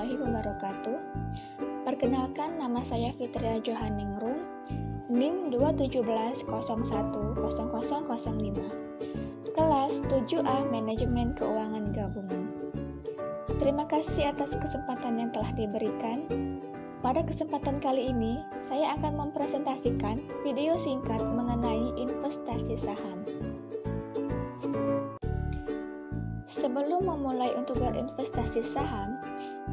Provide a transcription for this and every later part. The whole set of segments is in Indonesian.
warahmatullahi wabarakatuh. Perkenalkan, nama saya Fitria Johaningrum, NIM 217010005, kelas 7A Manajemen Keuangan Gabungan. Terima kasih atas kesempatan yang telah diberikan. Pada kesempatan kali ini, saya akan mempresentasikan video singkat mengenai investasi saham. Sebelum memulai untuk berinvestasi saham,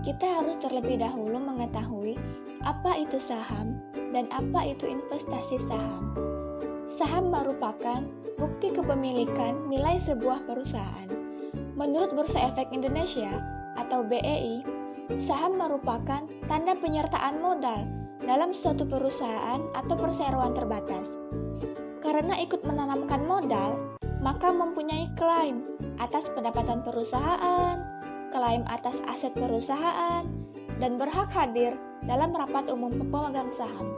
kita harus terlebih dahulu mengetahui apa itu saham dan apa itu investasi saham. Saham merupakan bukti kepemilikan nilai sebuah perusahaan. Menurut Bursa Efek Indonesia atau BEI, saham merupakan tanda penyertaan modal dalam suatu perusahaan atau perseroan terbatas. Karena ikut menanamkan modal, maka mempunyai klaim atas pendapatan perusahaan, klaim atas aset perusahaan, dan berhak hadir dalam rapat umum pemegang saham.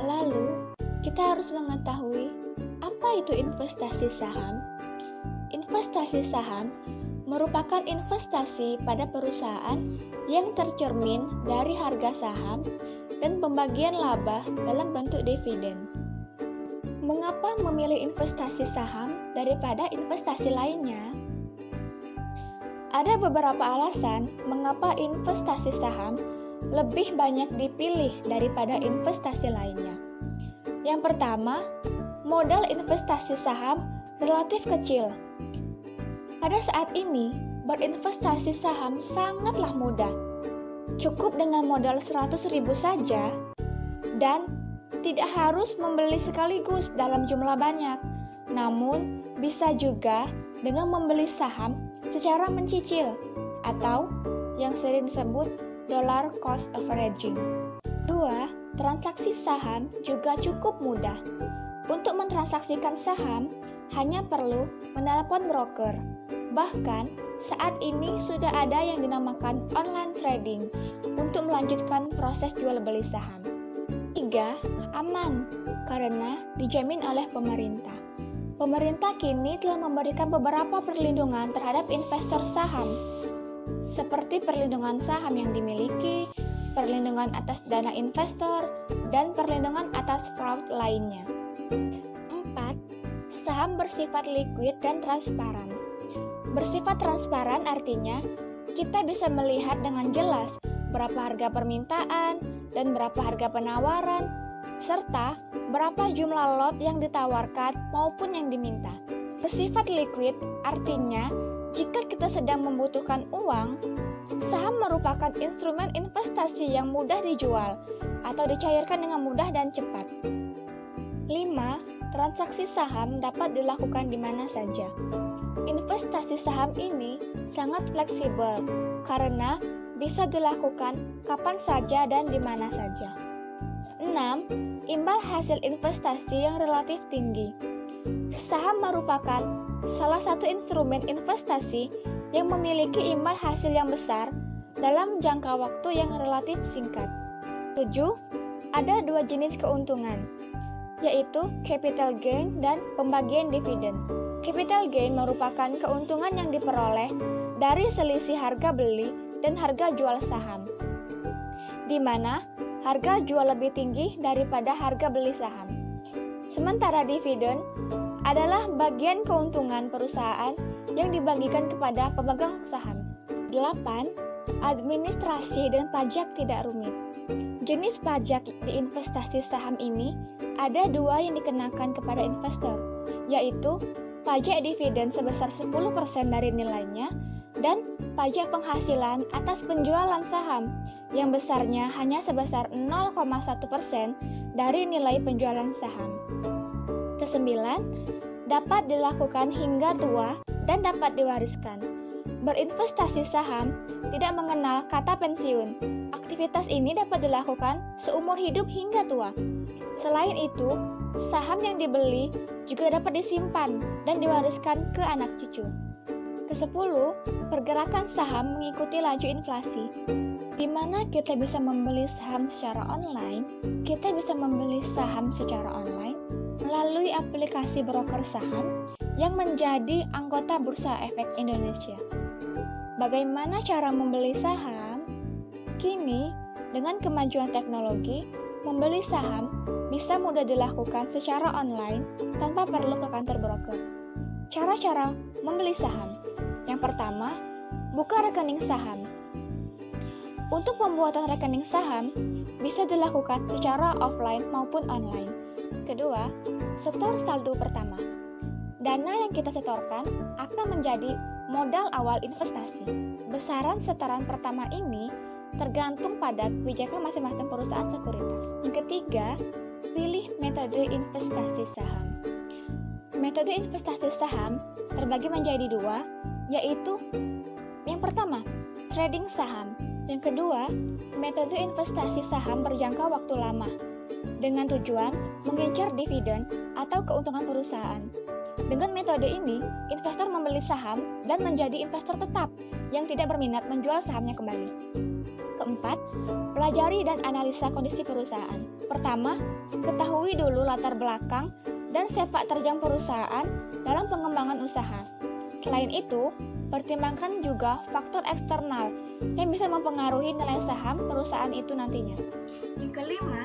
Lalu, kita harus mengetahui apa itu investasi saham. Investasi saham merupakan investasi pada perusahaan yang tercermin dari harga saham dan pembagian laba dalam bentuk dividen. Mengapa memilih investasi saham daripada investasi lainnya? Ada beberapa alasan mengapa investasi saham lebih banyak dipilih daripada investasi lainnya. Yang pertama, modal investasi saham relatif kecil. Pada saat ini, berinvestasi saham sangatlah mudah. Cukup dengan modal 100.000 saja dan tidak harus membeli sekaligus dalam jumlah banyak. Namun, bisa juga dengan membeli saham secara mencicil atau yang sering disebut dollar cost averaging. 2. Transaksi saham juga cukup mudah. Untuk mentransaksikan saham, hanya perlu menelpon broker. Bahkan, saat ini sudah ada yang dinamakan online trading untuk melanjutkan proses jual beli saham. 3. Aman, karena dijamin oleh pemerintah. Pemerintah kini telah memberikan beberapa perlindungan terhadap investor saham, seperti perlindungan saham yang dimiliki, perlindungan atas dana investor, dan perlindungan atas fraud lainnya. 4. Saham bersifat liquid dan transparan. Bersifat transparan artinya kita bisa melihat dengan jelas berapa harga permintaan dan berapa harga penawaran, serta berapa jumlah lot yang ditawarkan maupun yang diminta. Bersifat liquid artinya jika kita sedang membutuhkan uang, saham merupakan instrumen investasi yang mudah dijual atau dicairkan dengan mudah dan cepat. 5. Transaksi saham dapat dilakukan di mana saja. Investasi saham ini sangat fleksibel karena bisa dilakukan kapan saja dan di mana saja. 6. Imbal hasil investasi yang relatif tinggi. Saham merupakan salah satu instrumen investasi yang memiliki imbal hasil yang besar dalam jangka waktu yang relatif singkat. 7. Ada dua jenis keuntungan, yaitu capital gain dan pembagian dividen. Capital gain merupakan keuntungan yang diperoleh dari selisih harga beli dan harga jual saham, di mana harga jual lebih tinggi daripada harga beli saham. Sementara dividen adalah bagian keuntungan perusahaan yang dibagikan kepada pemegang saham. 8. Administrasi dan pajak tidak rumit. Jenis pajak di investasi saham ini ada dua yang dikenakan kepada investor, yaitu pajak dividen sebesar 10% dari nilainya dan pajak penghasilan atas penjualan saham yang besarnya hanya sebesar 0,1% dari nilai penjualan saham. Kesembilan, dapat dilakukan hingga tua dan dapat diwariskan. Berinvestasi saham tidak mengenal kata pensiun. Aktivitas ini dapat dilakukan seumur hidup hingga tua. Selain itu, saham yang dibeli juga dapat disimpan dan diwariskan ke anak cucu. Ke-10, pergerakan saham mengikuti laju inflasi. Di mana kita bisa membeli saham secara online? Kita bisa membeli saham secara online melalui aplikasi broker saham yang menjadi anggota Bursa Efek Indonesia. bagaimana cara membeli saham? Kini, dengan kemajuan teknologi, membeli saham bisa mudah dilakukan secara online tanpa perlu ke kantor broker. Cara-cara membeli saham. Yang pertama, buka rekening saham. Untuk pembuatan rekening saham bisa dilakukan secara offline maupun online. Kedua, setor saldo pertama. Dana yang kita setorkan akan menjadi modal awal investasi. Besaran setoran pertama ini tergantung pada kebijakan masing-masing perusahaan sekuritas. Yang ketiga, pilih metode investasi saham. Metode investasi saham terbagi menjadi dua, yaitu yang pertama, trading saham. Yang kedua, metode investasi saham berjangka waktu lama dengan tujuan mengincar dividen atau keuntungan perusahaan. Dengan metode ini, investor membeli saham dan menjadi investor tetap yang tidak berminat menjual sahamnya kembali. Keempat, pelajari dan analisa kondisi perusahaan. Pertama, ketahui dulu latar belakang dan sepak terjang perusahaan dalam pengembangan usaha. Selain itu, pertimbangkan juga faktor eksternal yang bisa mempengaruhi nilai saham perusahaan itu nantinya. Yang kelima,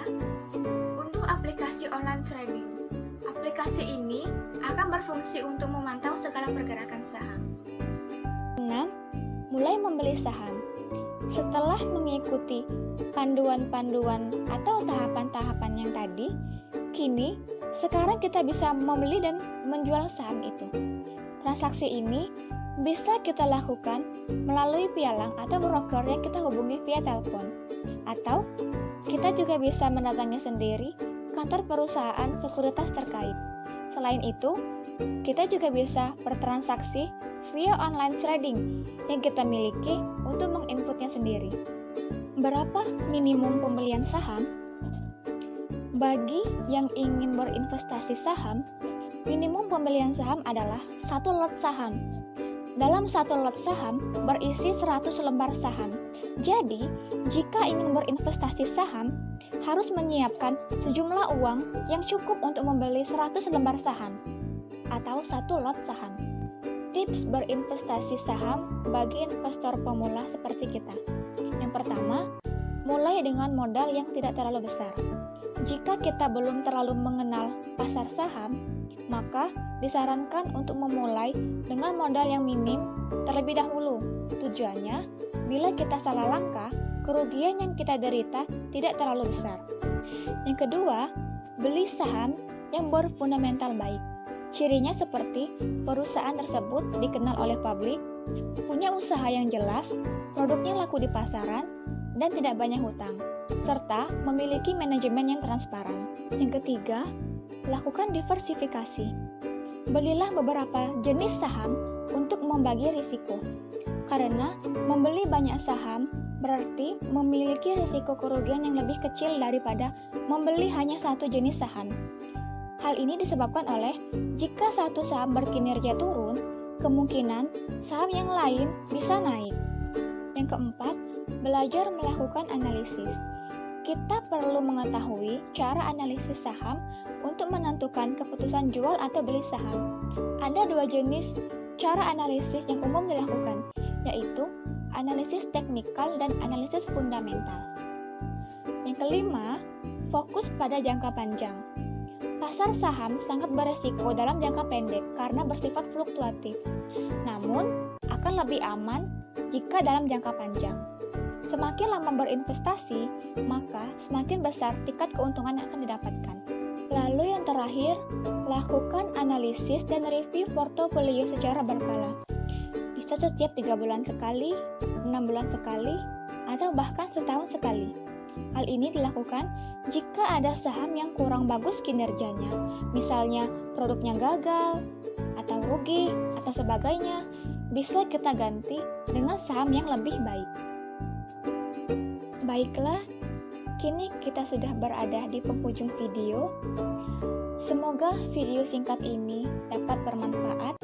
unduh aplikasi online trading. Aplikasi ini akan berfungsi untuk memantau segala pergerakan saham. 6. Mulai membeli saham. Setelah mengikuti panduan-panduan atau tahapan-tahapan yang tadi, kini sekarang kita bisa membeli dan menjual saham itu. Transaksi ini bisa kita lakukan melalui pialang atau broker yang kita hubungi via telepon. Atau kita juga bisa mendatangi sendiri kantor perusahaan sekuritas terkait. Selain itu, kita juga bisa bertransaksi via online trading yang kita miliki untuk menginputnya sendiri. Berapa minimum pembelian saham? Bagi yang ingin berinvestasi saham, minimum pembelian saham adalah 1 lot saham. Dalam 1 lot saham berisi 100 lembar saham. Jadi, jika ingin berinvestasi saham, harus menyiapkan sejumlah uang yang cukup untuk membeli 100 lembar saham atau 1 lot saham. Tips berinvestasi saham bagi investor pemula seperti kita. Yang pertama, mulai dengan modal yang tidak terlalu besar. Jika kita belum terlalu mengenal pasar saham, maka disarankan untuk memulai dengan modal yang minim terlebih dahulu. Tujuannya, bila kita salah langkah, kerugian yang kita derita tidak terlalu besar. Yang kedua, beli saham yang berfundamental baik. Cirinya seperti perusahaan tersebut dikenal oleh publik, punya usaha yang jelas, produknya laku di pasaran, dan tidak banyak hutang, serta memiliki manajemen yang transparan. Yang ketiga, lakukan diversifikasi. Belilah beberapa jenis saham untuk membagi risiko. Karena membeli banyak saham berarti memiliki risiko kerugian yang lebih kecil daripada membeli hanya satu jenis saham. Hal ini disebabkan oleh jika satu saham berkinerja turun, kemungkinan saham yang lain bisa naik. Yang keempat, belajar melakukan analisis. Kita perlu mengetahui cara analisis saham untuk menentukan keputusan jual atau beli saham. Ada 2 jenis cara analisis yang umum dilakukan, yaitu analisis teknikal dan analisis fundamental. Yang kelima, fokus pada jangka panjang. Pasar saham sangat beresiko dalam jangka pendek karena bersifat fluktuatif. Namun, akan lebih aman jika dalam jangka panjang. Semakin lama berinvestasi, maka semakin besar tingkat keuntungan yang akan didapatkan. Lalu yang terakhir, lakukan analisis dan review portofolio secara berkala. Bisa setiap 3 bulan sekali, 6 bulan sekali, atau bahkan setahun sekali. Hal ini dilakukan jika ada saham yang kurang bagus kinerjanya, misalnya produknya gagal, atau rugi, atau sebagainya, bisa kita ganti dengan saham yang lebih baik. Baiklah, kini kita sudah berada di penghujung video. Semoga video singkat ini dapat bermanfaat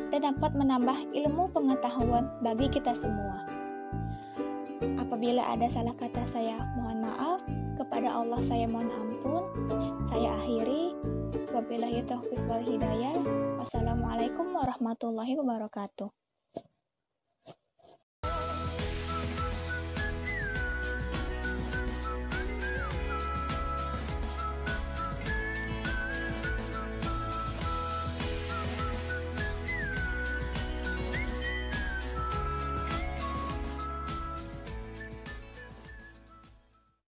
dan dapat menambah ilmu pengetahuan bagi kita semua. Apabila ada salah kata saya mohon maaf, kepada Allah saya mohon ampun. Saya akhiri. Wabillahi taufiq wal hidayah. Wassalamualaikum warahmatullahi wabarakatuh.